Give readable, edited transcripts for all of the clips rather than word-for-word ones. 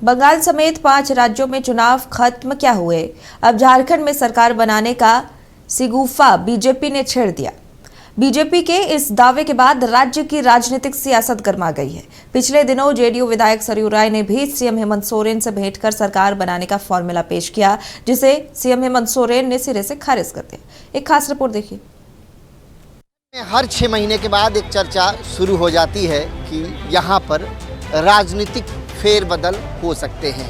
बंगाल समेत 5 राज्यों में चुनाव खत्म क्या हुए, अब झारखंड में सरकार बनाने का सिगुफा बीजेपी ने छेड़ दिया। बीजेपी के इस दावे के बाद राज्य की राजनीतिक सियासत गर्मा गई है। पिछले दिनों जेडीयू विधायक सरयू राय ने भी सीएम हेमंत सोरेन से भेंट कर सरकार बनाने का फॉर्मूला पेश किया, जिसे सीएम हेमंत सोरेन ने सिरे से खारिज कर दिया। एक खास रिपोर्ट देखिए। हर 6 महीने के बाद एक चर्चा शुरू हो जाती है कि यहाँ पर राजनीतिक फेरबदल हो सकते हैं,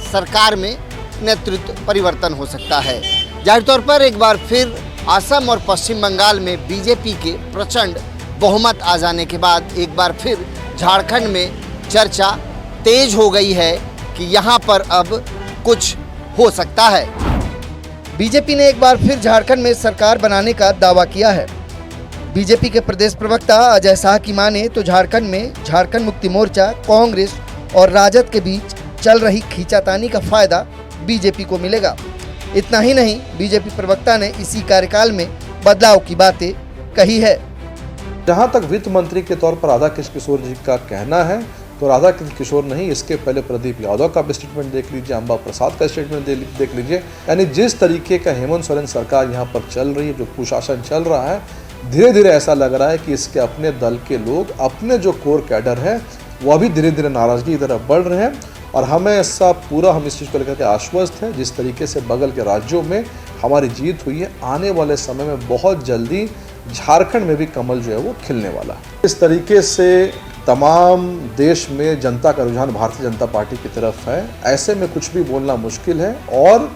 सरकार में नेतृत्व परिवर्तन हो सकता है। जाहिर तौर पर एक बार फिर असम और पश्चिम बंगाल में बीजेपी के प्रचंड बहुमत आ जाने के बाद एक बार फिर झारखंड में चर्चा तेज हो गई है कि यहाँ पर अब कुछ हो सकता है। बीजेपी ने एक बार फिर झारखंड में सरकार बनाने का दावा किया है। बीजेपी के प्रदेश प्रवक्ता अजय शाह की माने तो झारखंड में झारखंड मुक्ति मोर्चा, कांग्रेस और राजद के बीच चल रही खींचातानी का फायदा बीजेपी को मिलेगा। इतना ही नहीं, बीजेपी प्रवक्ता ने इसी कार्यकाल में बदलाव की बातें कही है। जहां तक वित्त मंत्री के तौर पर राधा कृष्ण किशोर जी का कहना है, तो राधा कृष्ण किशोर नहीं, इसके पहले प्रदीप यादव का भी स्टेटमेंट देख लीजिए, अंबा प्रसाद का स्टेटमेंट देख लीजिए। यानी जिस तरीके का हेमंत सोरेन सरकार यहाँ पर चल रही है, जो कुशासन चल रहा है, धीरे धीरे ऐसा लग रहा है कि इसके अपने दल के लोग, अपने जो कोर कैडर है, वह भी धीरे धीरे नाराजगी की तरफ बढ़ रहे हैं। और हमें ऐसा पूरा हम इस चीज़ को लेकर के आश्वस्त है, जिस तरीके से बगल के राज्यों में हमारी जीत हुई है, आने वाले समय में बहुत जल्दी झारखंड में भी कमल जो है वो खिलने वाला है। इस तरीके से तमाम देश में जनता का रुझान भारतीय जनता पार्टी की तरफ है। ऐसे में कुछ भी बोलना मुश्किल है। और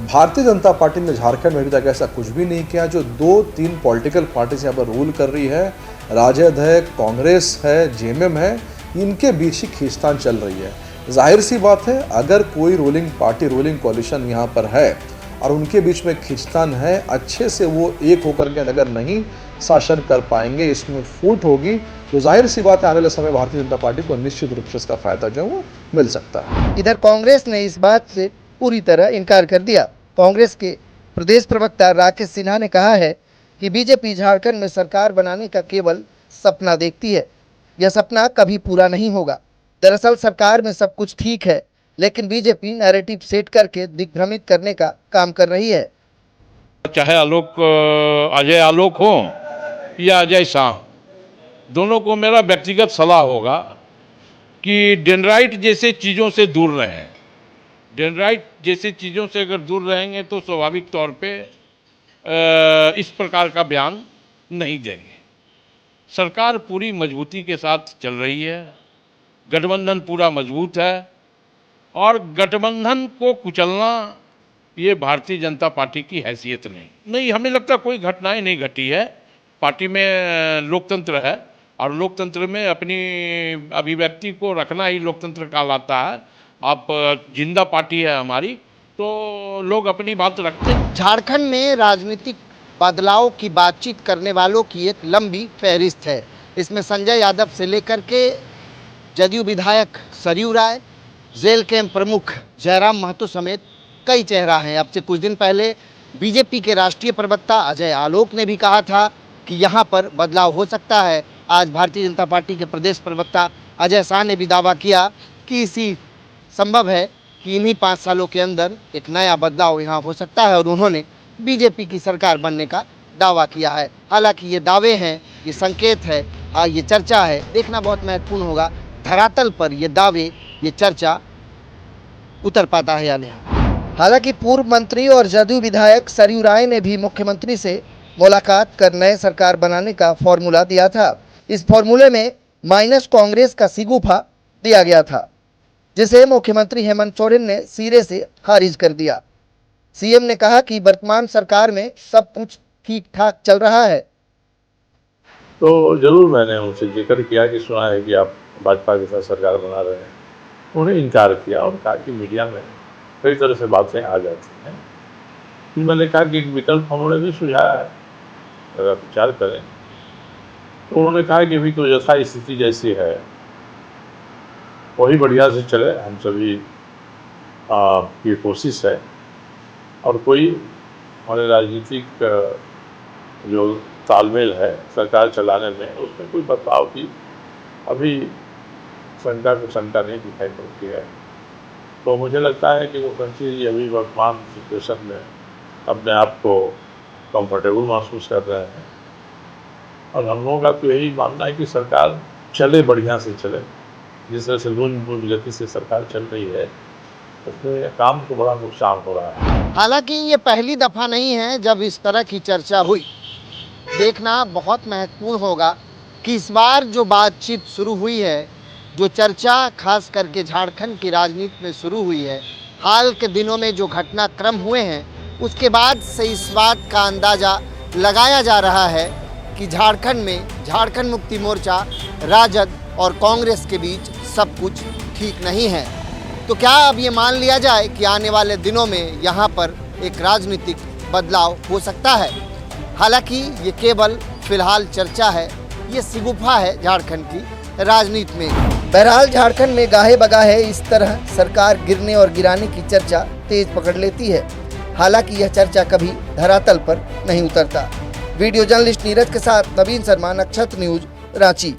भारतीय जनता पार्टी ने झारखंड में अभी तक ऐसा कुछ भी नहीं किया। जो 2-3 पॉलिटिकल पार्टीज यहाँ पर रूल कर रही है, राजद है, कांग्रेस है, जेएमएम है, इनके बीच ही खींचतान चल रही है। जाहिर सी बात है, अगर कोई रूलिंग पार्टी, रूलिंग कोalition यहाँ पर है और उनके बीच में खींचतान है, अच्छे से वो एक होकर के अगर नहीं शासन कर पाएंगे, इसमें फूट होगी, तो जाहिर सी बात है आने वाले समय भारतीय जनता पार्टी को निश्चित रूप से इसका फायदा जो है वो मिल सकता है। इधर कांग्रेस ने इस बात से पूरी तरह इनकार कर दिया। कांग्रेस के प्रदेश प्रवक्ता राकेश सिन्हा ने कहा है कि बीजेपी झारखंड में सरकार बनाने का केवल सपना देखती है। यह सपना कभी पूरा नहीं होगा। दरअसल सरकार में सब कुछ ठीक है, लेकिन बीजेपी नैरेटिव सेट करके दिग्भ्रमित करने का काम कर रही है। चाहे अजय आलोक हो या अजय शाह, दोनों को मेरा व्यक्तिगत सलाह होगा कि डेनराइट जैसे चीज़ों से दूर रहें। डेनराइट जैसी चीज़ों से अगर दूर रहेंगे तो स्वाभाविक तौर पे इस प्रकार का बयान नहीं देंगे। सरकार पूरी मजबूती के साथ चल रही है, गठबंधन पूरा मजबूत है, और गठबंधन को कुचलना ये भारतीय जनता पार्टी की हैसियत नहीं, हमें लगता कोई घटनाएं नहीं घटी है। पार्टी में लोकतंत्र है और लोकतंत्र में अपनी अभिव्यक्ति को रखना ही लोकतंत्र कहलाता है। आप जिंदा पार्टी है हमारी, तो लोग अपनी बात रखते हैं। झारखंड में राजनीतिक बदलाव की बातचीत करने वालों की एक लंबी फहरिस्त है। इसमें संजय यादव से लेकर के जदयू विधायक सरयू राय, जेल कैंप प्रमुख जयराम महतो समेत कई चेहरा हैं। अब से कुछ दिन पहले बीजेपी के राष्ट्रीय प्रवक्ता अजय आलोक ने भी कहा था कि यहाँ पर बदलाव हो सकता है। आज भारतीय जनता पार्टी के प्रदेश प्रवक्ता अजय शाह ने भी दावा किया कि इसी संभव है कि इन्हीं 5 सालों के अंदर एक नया बदलाव यहाँ हो सकता है, और उन्होंने बीजेपी की सरकार बनने का दावा किया है। हालांकि ये दावे हैं, ये संकेत है, ये चर्चा है, देखना बहुत महत्वपूर्ण होगा धरातल पर ये दावे, ये चर्चा उतर पाता है या नहीं। हालांकि पूर्व मंत्री और जदयू विधायक सरयू राय ने भी मुख्यमंत्री से मुलाकात कर नए सरकार बनाने का फॉर्मूला दिया था। इस फॉर्मूले में माइनस कांग्रेस का सिगुफा दिया गया था, जिसे मुख्यमंत्री हेमंत सोरेन ने सिरे से खारिज कर दिया। सीएम ने कहा कि वर्तमान सरकार में सब कुछ ठीक ठाक चल रहा है। तो जरूर मैंने उनसे जिक्र किया कि सुना है कि आप भाजपा के साथ सरकार बना रहे हैं। उन्हें इनकार किया और कहा कि मीडिया में कई तरह से बातें आ जाती हैं। फिर मैंने कहा कि एक विकल्प उन्होंने भी सुझाया है, अगर आप विचार करें। तो उन्होंने कहा कि अभी तो यथा स्थिति जैसी है वही बढ़िया से चले, हम सभी की कोशिश है, और कोई हमारे राजनीतिक जो तालमेल है सरकार चलाने में, उसमें कोई बदलाव की अभी शंका नहीं दिखाई पड़ती है। तो मुझे लगता है कि मुख्यमंत्री जी अभी वर्तमान सिचुएशन में अपने आप को कंफर्टेबल महसूस कर रहे हैं, और हम लोगों का तो यही मानना है कि सरकार चले, बढ़िया से चले। जिस तरह से लूझ गति से सरकार चल रही है, उसमें काम को बड़ा नुकसान हो रहा है। हालांकि ये पहली दफ़ा नहीं है जब इस तरह की चर्चा हुई। देखना बहुत महत्वपूर्ण होगा कि इस बार जो बातचीत शुरू हुई है, जो चर्चा खास करके झारखंड की राजनीति में शुरू हुई है, हाल के दिनों में जो घटनाक्रम हुए हैं, उसके बाद से इस बात का अंदाज़ा लगाया जा रहा है कि झारखंड में झारखंड मुक्ति मोर्चा, राजद और कांग्रेस के बीच सब कुछ ठीक नहीं है। तो क्या अब ये मान लिया जाए कि आने वाले दिनों में यहाँ पर एक राजनीतिक बदलाव हो सकता है? हालांकि ये केवल फिलहाल चर्चा है, ये शिगुफा है झारखंड की राजनीति में। बहरहाल झारखंड में गाहे बगाहे इस तरह सरकार गिरने और गिराने की चर्चा तेज पकड़ लेती है। हालांकि यह चर्चा कभी धरातल पर नहीं उतरता। वीडियो जर्नलिस्ट नीरज के साथ नवीन शर्मा, नक्षत्र न्यूज, रांची।